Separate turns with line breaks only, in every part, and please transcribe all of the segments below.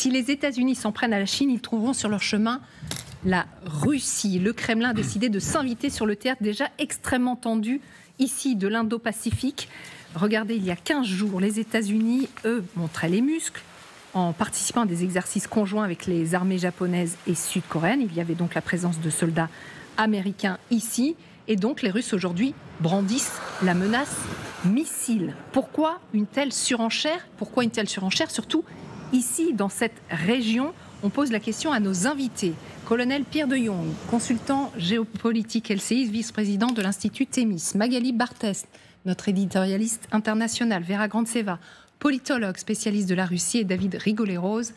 Si les États-Unis s'en prennent à la Chine, ils trouveront sur leur chemin la Russie. Le Kremlin a décidé de s'inviter sur le théâtre déjà extrêmement tendu ici de l'Indo-Pacifique. Regardez, il y a 15 jours, les États-Unis, eux, montraient les muscles en participant à des exercices conjoints avec les armées japonaises et sud-coréennes. Il y avait donc la présence de soldats américains ici. Et donc les Russes aujourd'hui brandissent la menace missile. Pourquoi une telle surenchère ? Pourquoi une telle surenchère ? Surtout ici, dans cette région, on pose la question à nos invités. Colonel Pierre de Jong, consultant géopolitique LCI, vice-président de l'Institut Thémis. Magali Barthès, notre éditorialiste international. Vera Grandseva, politologue spécialiste de la Russie. Et David Rigolet-Rose,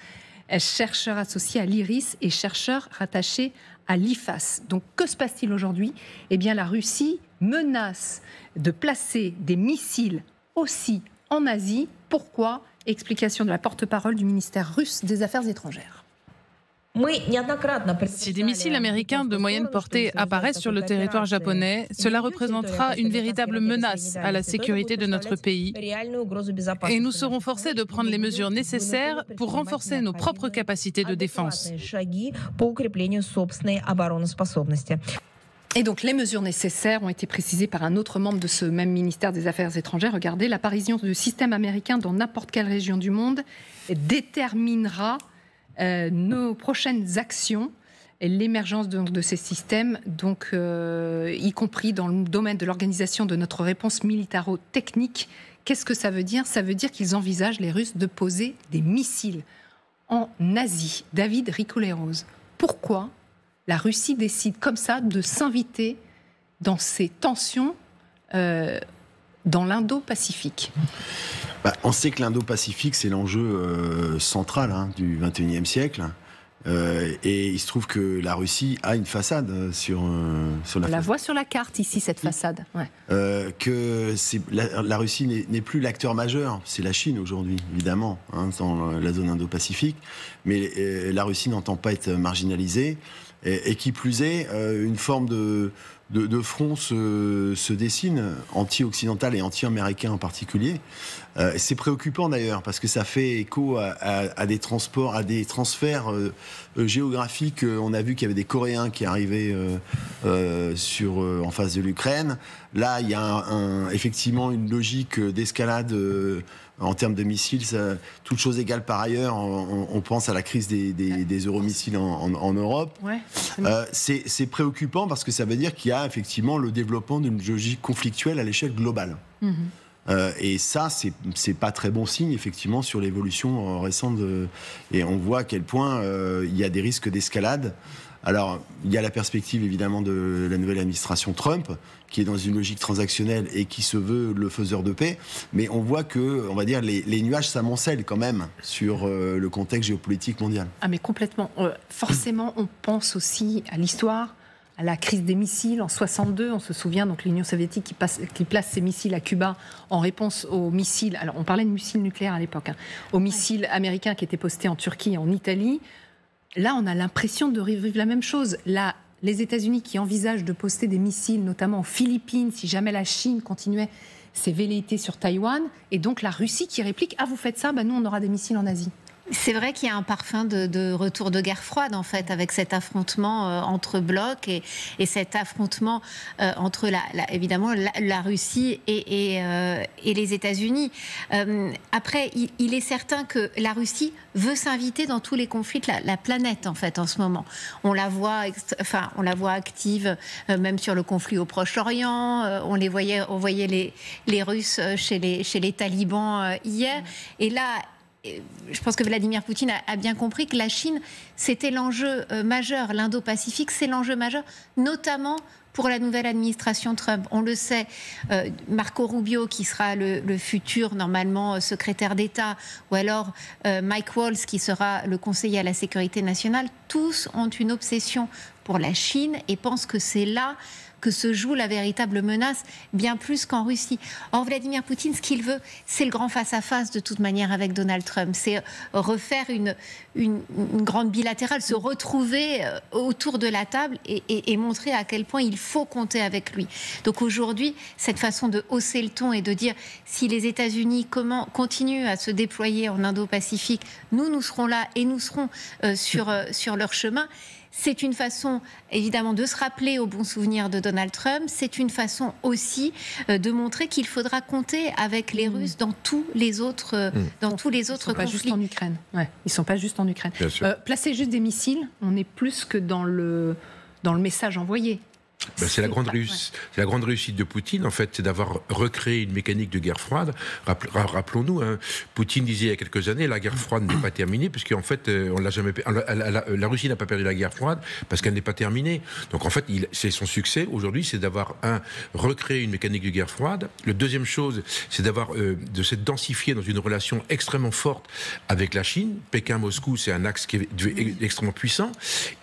chercheur associé à l'IRIS et chercheur rattaché à l'IFAS. Donc que se passe-t-il aujourd'hui ? Eh bien la Russie menace de placer des missiles aussi en Asie. Pourquoi ? Explication de la porte-parole du ministère russe des Affaires étrangères.
Si des missiles américains de moyenne portée apparaissent sur le territoire japonais, cela représentera une véritable menace à la sécurité de notre pays. Et nous serons forcés de prendre les mesures nécessaires pour renforcer nos propres capacités de défense.
Et donc les mesures nécessaires ont été précisées par un autre membre de ce même ministère des Affaires étrangères. Regardez, l'apparition de systèmes américains dans n'importe quelle région du monde déterminera nos prochaines actions et l'émergence de ces systèmes, donc, y compris dans le domaine de l'organisation de notre réponse militaro-technique. Qu'est-ce que ça veut dire ? Ça veut dire qu'ils envisagent, les Russes, de poser des missiles en Asie. David Rigolet-Rose, pourquoi la Russie décide comme ça de s'inviter dans ces tensions dans l'Indo-Pacifique ?
On sait que l'Indo-Pacifique, c'est l'enjeu central du XXIe siècle. Et il se trouve que la Russie a une façade sur la
On la voit sur la carte ici, cette façade. Ouais.
Que la Russie n'est plus l'acteur majeur. C'est la Chine aujourd'hui, évidemment, dans la zone Indo-Pacifique. Mais la Russie n'entend pas être marginalisée. Et qui plus est, une forme de front se dessine, anti-occidental et anti-américain en particulier. C'est préoccupant d'ailleurs, parce que ça fait écho à des transferts géographiques. On a vu qu'il y avait des Coréens qui arrivaient en face de l'Ukraine. Là, il y a effectivement une logique d'escalade en termes de missiles, toutes choses égales par ailleurs, on pense à la crise des euromissiles en Europe. Ouais, c'est préoccupant parce que ça veut dire qu'il y a effectivement le développement d'une logique conflictuelle à l'échelle globale. Et ça, c'est pas très bon signe, effectivement, sur l'évolution récente. Et on voit à quel point il y a des risques d'escalade. Alors, il y a la perspective, évidemment, de la nouvelle administration Trump, qui est dans une logique transactionnelle et qui se veut le faiseur de paix. Mais on voit que, on va dire, les nuages s'amoncellent quand même sur le contexte géopolitique mondial.
Ah, mais complètement. Forcément, on pense aussi à l'histoire, à la crise des missiles en 62. On se souvient, donc, l'Union soviétique qui place ses missiles à Cuba en réponse aux missiles. Alors, on parlait de missiles nucléaires à l'époque, aux missiles américains qui étaient postés en Turquie et en Italie. Là, on a l'impression de revivre la même chose. Là, les États-Unis qui envisagent de poster des missiles, notamment aux Philippines, si jamais la Chine continuait ses velléités sur Taïwan, et donc la Russie qui réplique « Ah, vous faites ça, nous, on aura des missiles en Asie ».
C'est vrai qu'il y a un parfum de retour de guerre froide, en fait, avec cet affrontement entre blocs et cet affrontement entre, évidemment, la Russie et les États-Unis. Après, il est certain que la Russie veut s'inviter dans tous les conflits de la planète, en fait, en ce moment. On la voit active, même sur le conflit au Proche-Orient. On voyait les Russes chez les talibans hier. Et là, je pense que Vladimir Poutine a bien compris que la Chine, c'était l'enjeu majeur. L'Indo-Pacifique, c'est l'enjeu majeur, notamment pour la nouvelle administration Trump. On le sait, Marco Rubio, qui sera le futur, normalement, secrétaire d'État, ou alors Mike Waltz, qui sera le conseiller à la sécurité nationale, tous ont une obsession pour la Chine et pensent que c'est là que se joue la véritable menace, bien plus qu'en Russie. Or, Vladimir Poutine, ce qu'il veut, c'est le grand face-à-face de toute manière avec Donald Trump. C'est refaire une grande bilatérale, se retrouver autour de la table et montrer à quel point il faut compter avec lui. Donc aujourd'hui, cette façon de hausser le ton et de dire si les États-Unis continuent à se déployer en Indo-Pacifique, nous serons là et nous serons sur leur chemin. C'est une façon, évidemment, de se rappeler au bon souvenir de Donald Trump. C'est une façon aussi de montrer qu'il faudra compter avec les Russes dans tous les autres, conflits. Ils ne sont pas juste en Ukraine.
Ouais, ils ne sont pas juste en Ukraine. Placer juste des missiles, on est plus que dans le message envoyé.
C'est la grande réussite de Poutine, en fait, c'est d'avoir recréé une mécanique de guerre froide. Rappelons-nous, Poutine disait il y a quelques années, la guerre froide n'est pas terminée, puisque en fait, la Russie n'a pas perdu la guerre froide parce qu'elle n'est pas terminée. Donc en fait, c'est son succès aujourd'hui, c'est d'avoir recréé une mécanique de guerre froide. La deuxième chose, c'est de s'être densifié dans une relation extrêmement forte avec la Chine. Pékin-Moscou, c'est un axe qui est extrêmement puissant.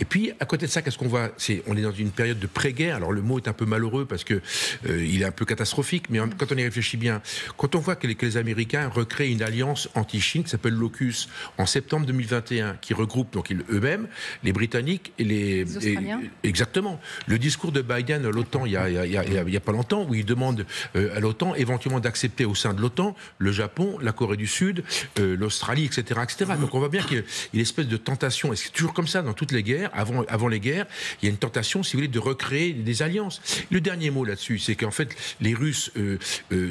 Et puis à côté de ça, qu'est-ce qu'on voit ? On est dans une période de pré-guerre. Alors le mot est un peu malheureux parce que il est un peu catastrophique, mais quand on y réfléchit bien, quand on voit que les Américains recréent une alliance anti-Chine qui s'appelle l'AUKUS en septembre 2021, qui regroupe donc eux-mêmes les Britanniques et les
Australiens.
Exactement. Le discours de Biden à l'OTAN il y a pas longtemps, où il demande à l'OTAN éventuellement d'accepter au sein de l'OTAN le Japon, la Corée du Sud, l'Australie, etc., etc. Donc on voit bien qu'il y a une espèce de tentation, et c'est toujours comme ça dans toutes les guerres, avant les guerres, il y a une tentation, si vous voulez, de recréer des alliances. Le dernier mot là-dessus, c'est qu'en fait, les Russes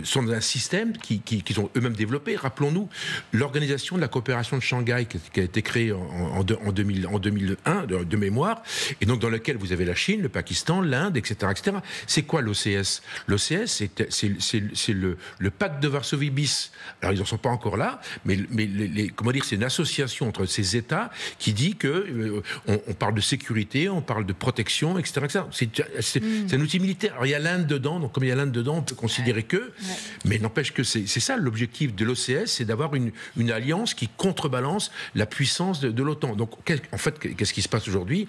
sont dans un système qu'ils ont eux-mêmes développé. Rappelons-nous l'organisation de la coopération de Shanghai qui a été créée en 2001, de mémoire, et donc dans lequel vous avez la Chine, le Pakistan, l'Inde, etc., etc. C'est quoi l'OCS ? L'OCS, c'est le pacte de Varsovie bis. Alors, ils n'en sont pas encore là, mais comment dire, c'est une association entre ces États qui dit que on parle de sécurité, on parle de protection, etc., etc. C'est un outil militaire. Alors il y a l'Inde dedans, donc comme il y a l'Inde dedans, on peut considérer mais n'empêche que c'est ça l'objectif de l'OCS, c'est d'avoir une alliance qui contrebalance la puissance de l'OTAN. Donc en fait, qu'est-ce qui se passe aujourd'hui ?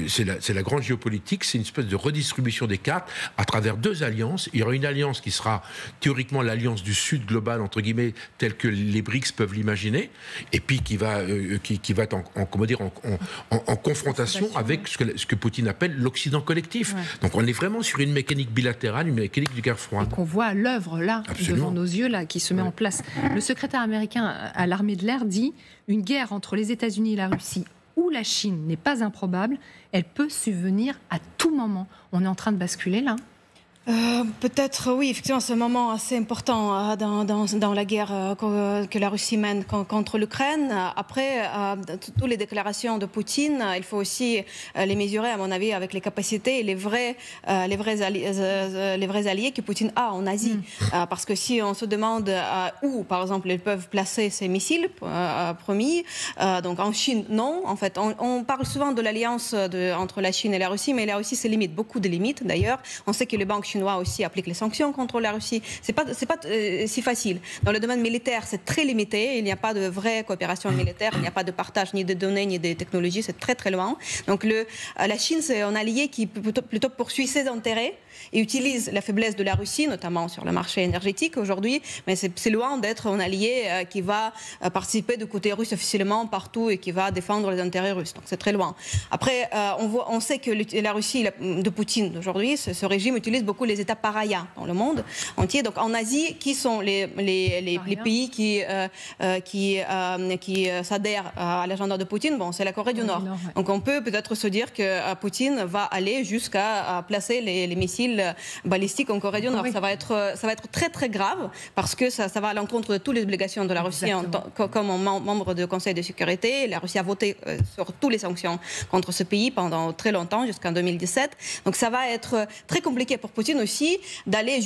C'est la grande géopolitique, c'est une espèce de redistribution des cartes à travers deux alliances. Il y aura une alliance qui sera théoriquement l'alliance du Sud global, entre guillemets, telle que les BRICS peuvent l'imaginer, et puis qui va être en confrontation avec ce que Poutine appelle l'Occident collectif. Ouais. Donc on est vraiment sur une mécanique bilatérale, une mécanique de guerre froide.
Et qu'on voit à l'œuvre là, devant nos yeux là, qui se met en place. Le secrétaire américain à l'armée de l'air dit une guerre entre les États-Unis et la Russie ou la Chine n'est pas improbable. Elle peut subvenir à tout moment. On est en train de basculer là.
Peut-être, oui, effectivement, c'est un moment assez important dans la guerre que la Russie mène contre l'Ukraine. Après, toutes les déclarations de Poutine, il faut aussi les mesurer, à mon avis, avec les capacités et les vrais alliés que Poutine a en Asie. Parce que si on se demande où, par exemple, ils peuvent placer ces missiles promis, donc en Chine, non. En fait, on parle souvent de l'alliance entre la Chine et la Russie, mais il y a aussi ses limites, beaucoup de limites d'ailleurs. On sait que les banques chinois aussi appliquent les sanctions contre la Russie. C'est pas si facile. Dans le domaine militaire, c'est très limité. Il n'y a pas de vraie coopération militaire. Il n'y a pas de partage ni de données ni de technologies. C'est très très loin. Donc la Chine, c'est un allié qui plutôt poursuit ses intérêts et utilise la faiblesse de la Russie, notamment sur le marché énergétique aujourd'hui. Mais c'est loin d'être un allié qui va participer du côté russe officiellement partout et qui va défendre les intérêts russes. Donc c'est très loin. Après, on sait que la Russie de Poutine d'aujourd'hui, ce régime utilise beaucoup les États parias dans le monde entier. Donc en Asie, qui sont les pays qui s'adhèrent à l'agenda de Poutine? Bon, c'est la Corée du Nord. Donc on peut peut-être se dire que Poutine va aller jusqu'à placer les missiles balistiques en Corée du Nord. Ça va être très très grave parce que ça va à l'encontre de toutes les obligations de la Russie comme membre du Conseil de sécurité. La Russie a voté sur toutes les sanctions contre ce pays pendant très longtemps, jusqu'en 2017. Donc ça va être très compliqué pour Poutine aussi d'aller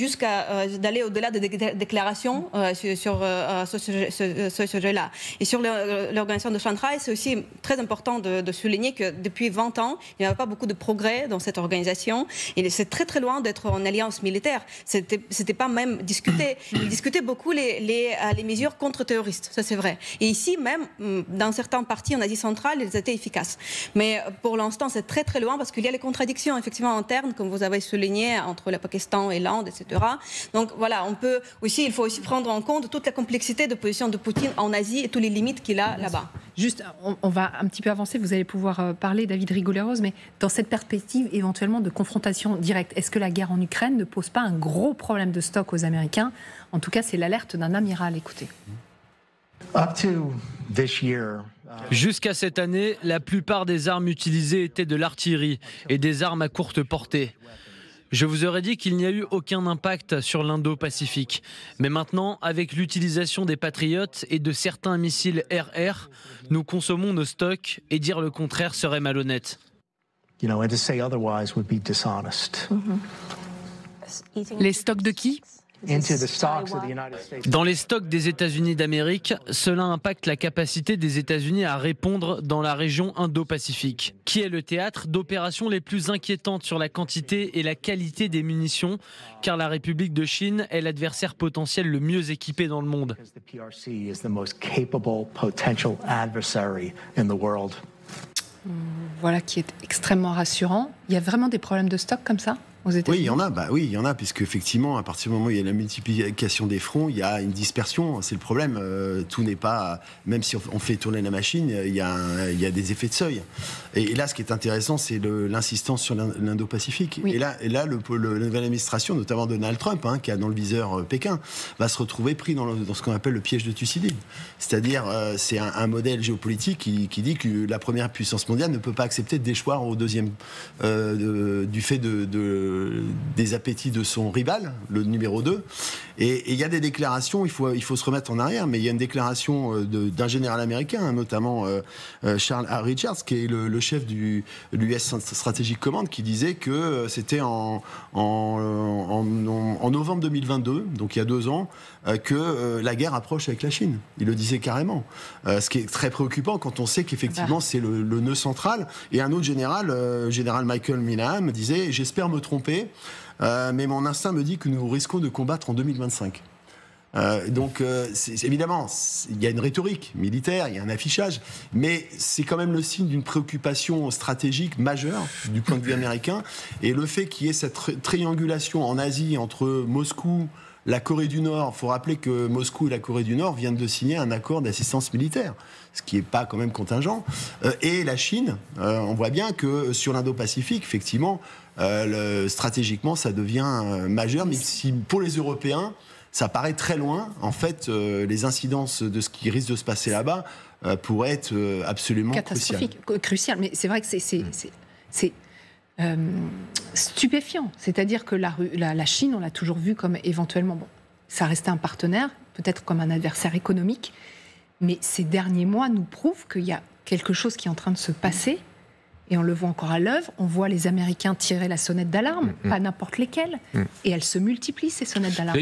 au-delà des déclarations sur ce sujet-là. Et sur l'organisation de Shanghai, c'est aussi très important de souligner que depuis 20 ans, il n'y a pas beaucoup de progrès dans cette organisation. Et c'est très très loin loin d'être en alliance militaire. C'était pas même discuté. Ils discutaient beaucoup les mesures contre-terroristes, ça c'est vrai. Et ici même, dans certains partis en Asie centrale, elles étaient efficaces. Mais pour l'instant, c'est très très loin parce qu'il y a les contradictions effectivement internes, comme vous avez souligné, entre le Pakistan et l'Inde, etc. Donc voilà, il faut aussi prendre en compte toute la complexité de position de Poutine en Asie et toutes les limites qu'il a là-bas.
Juste, on va un petit peu avancer, vous allez pouvoir parler, David Rigoleros, mais dans cette perspective éventuellement de confrontation directe, est-ce que la guerre en Ukraine ne pose pas un gros problème de stock aux Américains? En tout cas, c'est l'alerte d'un amiral, écoutez.
Jusqu'à cette année, la plupart des armes utilisées étaient de l'artillerie et des armes à courte portée. Je vous aurais dit qu'il n'y a eu aucun impact sur l'Indo-Pacifique. Mais maintenant, avec l'utilisation des Patriotes et de certains missiles RR, nous consommons nos stocks et dire le contraire serait malhonnête.
Les stocks de qui ?
Dans les stocks des États-Unis d'Amérique, cela impacte la capacité des États-Unis à répondre dans la région Indo-Pacifique, qui est le théâtre d'opérations les plus inquiétantes sur la quantité et la qualité des munitions, car la République de Chine est l'adversaire potentiel le mieux équipé dans le monde.
Voilà qui est extrêmement rassurant. Il y a vraiment des problèmes de stock comme ça ?
Oui, il y en a, puisque effectivement, à partir du moment où il y a la multiplication des fronts, il y a une dispersion. C'est le problème. Tout n'est pas, même si on fait tourner la machine, il y a des effets de seuil. Et là, ce qui est intéressant, c'est l'insistance sur l'Indo-Pacifique. Oui. Et là, la nouvelle administration, notamment Donald Trump, qui a dans le viseur Pékin, va se retrouver pris dans ce qu'on appelle le piège de Thucydide. C'est-à-dire, c'est un modèle géopolitique qui dit que la première puissance mondiale ne peut pas accepter de déchoir au deuxième du fait des appétits de son rival, le numéro 2. Et il y a des déclarations, il faut se remettre en arrière, mais il y a une déclaration d'un général américain, notamment Charles A. Richards, qui est le chef du l'US Strategic Command, qui disait que c'était en novembre 2022, donc il y a 2 ans, que la guerre approche avec la Chine. Il le disait carrément. Ce qui est très préoccupant quand on sait qu'effectivement c'est le nœud central. Et un autre général Michael Milham, disait « J'espère me tromper, mais mon instinct me dit que nous risquons de combattre en 2025 ». Donc évidemment, il y a une rhétorique militaire, il y a un affichage, mais c'est quand même le signe d'une préoccupation stratégique majeure du point de vue américain. Et le fait qu'il y ait cette triangulation en Asie entre Moscou, la Corée du Nord, il faut rappeler que Moscou et la Corée du Nord viennent de signer un accord d'assistance militaire, ce qui n'est pas quand même contingent, et la Chine, on voit bien que sur l'Indo-Pacifique, effectivement, stratégiquement, ça devient majeur, mais si pour les Européens, ça paraît très loin. En fait, les incidences de ce qui risque de se passer là-bas pourraient être absolument
cruciales. Mais c'est vrai que c'est stupéfiant. C'est-à-dire que la Chine, on l'a toujours vu comme éventuellement, ça restait un partenaire, peut-être comme un adversaire économique, mais ces derniers mois nous prouvent qu'il y a quelque chose qui est en train de se passer. Et on le voit encore à l'œuvre, on voit les Américains tirer la sonnette d'alarme, pas n'importe lesquelles, et elles se multiplient, ces sonnettes d'alarme.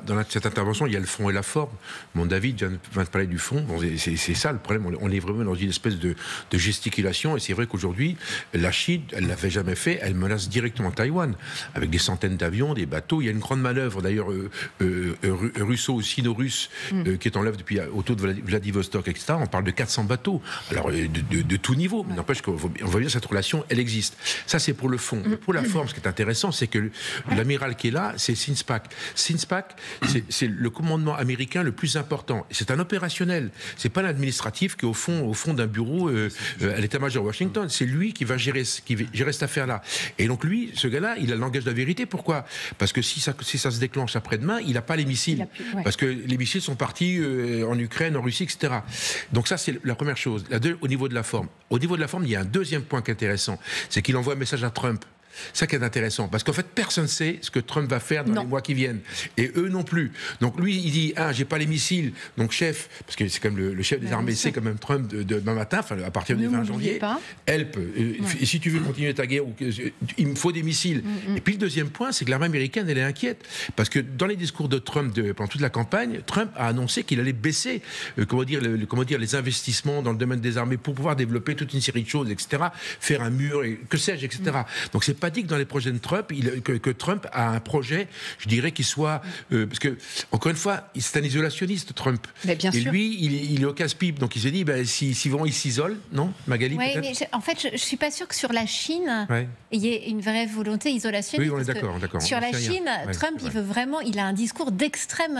Dans cette intervention, il y a le fond et la forme. Mon David vient de parler du fond, c'est ça le problème, on est vraiment dans une espèce de gesticulation, et c'est vrai qu'aujourd'hui, la Chine, elle ne l'avait jamais fait, elle menace directement Taïwan, avec des centaines d'avions, des bateaux. Il y a une grande manœuvre, d'ailleurs, russo-sino-russe, qui est en œuvre depuis autour de Vladivostok, etc. On parle de 400 bateaux, alors de tout niveau, mais n'empêche qu'on voit bien cette relation, elle existe. Ça, c'est pour le fond. Pour la forme, ce qui est intéressant, c'est que l'amiral qui est là, c'est Sinspac. Sinspac, c'est le commandement américain le plus important. C'est un opérationnel. C'est pas l'administratif qui est au fond d'un bureau à l'état-major Washington. C'est lui qui va gérer cette affaire-là. Et donc lui, ce gars-là, il a le langage de la vérité. Pourquoi ? Parce que si ça se déclenche après-demain, il n'a pas les missiles. Parce que les missiles sont partis en Ukraine, en Russie, etc. Donc ça, c'est la première chose. Au niveau de la forme. Au niveau de la forme, il y a un deuxième point qui est intéressant, c'est qu'il envoie un message à Trump. Ça qui est intéressant, parce qu'en fait, personne ne sait ce que Trump va faire dans les mois qui viennent. Et eux non plus. Donc lui, il dit, j'ai pas les missiles, donc chef, parce que c'est comme le chef des armées, c'est quand même Trump demain matin, à partir du 20 janvier, help, et si tu veux continuer ta guerre, il me faut des missiles. Et puis le deuxième point, c'est que l'armée américaine, elle est inquiète, parce que dans les discours de Trump pendant toute la campagne, Trump a annoncé qu'il allait baisser les investissements dans le domaine des armées pour pouvoir développer toute une série de choses, etc., faire un mur, et que sais-je, etc. Donc c'est pas dit que dans les projets de Trump, que Trump a un projet, je dirais, qui soit... parce que, encore une fois, c'est un isolationniste, Trump.
Mais bien
et
sûr.
lui, il est au casse-pipe. Donc il s'est dit, s'ils vont, il s'isole. Non, Magali,
Oui,
peut-être
mais en fait, je ne suis pas sûre que sur la Chine, il y ait une vraie volonté isolationniste.
Oui, on est d'accord.
Sur la Chine, Trump, il veut vraiment, il a un discours d'extrême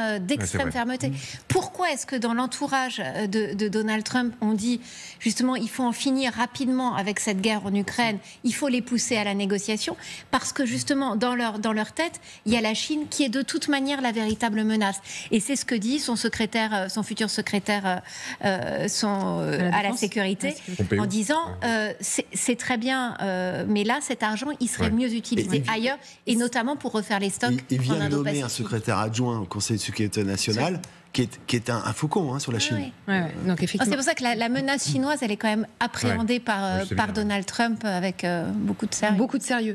fermeté. Pourquoi est-ce que dans l'entourage de Donald Trump, on dit justement, il faut en finir rapidement avec cette guerre en Ukraine, il faut les pousser à la négociation, parce que justement, dans leur tête, il y a la Chine qui est de toute manière la véritable menace. Et c'est ce que dit son futur secrétaire à la sécurité, en disant, c'est très bien, mais là, cet argent, il serait mieux utilisé ailleurs, et notamment pour refaire les stocks.
Il vient de nommer un secrétaire adjoint au Conseil de sécurité nationale qui est un faucon sur la Chine.
Donc, effectivement.
C'est pour ça que la menace chinoise, elle est quand même appréhendée par Donald Trump avec beaucoup de sérieux.
Beaucoup de sérieux.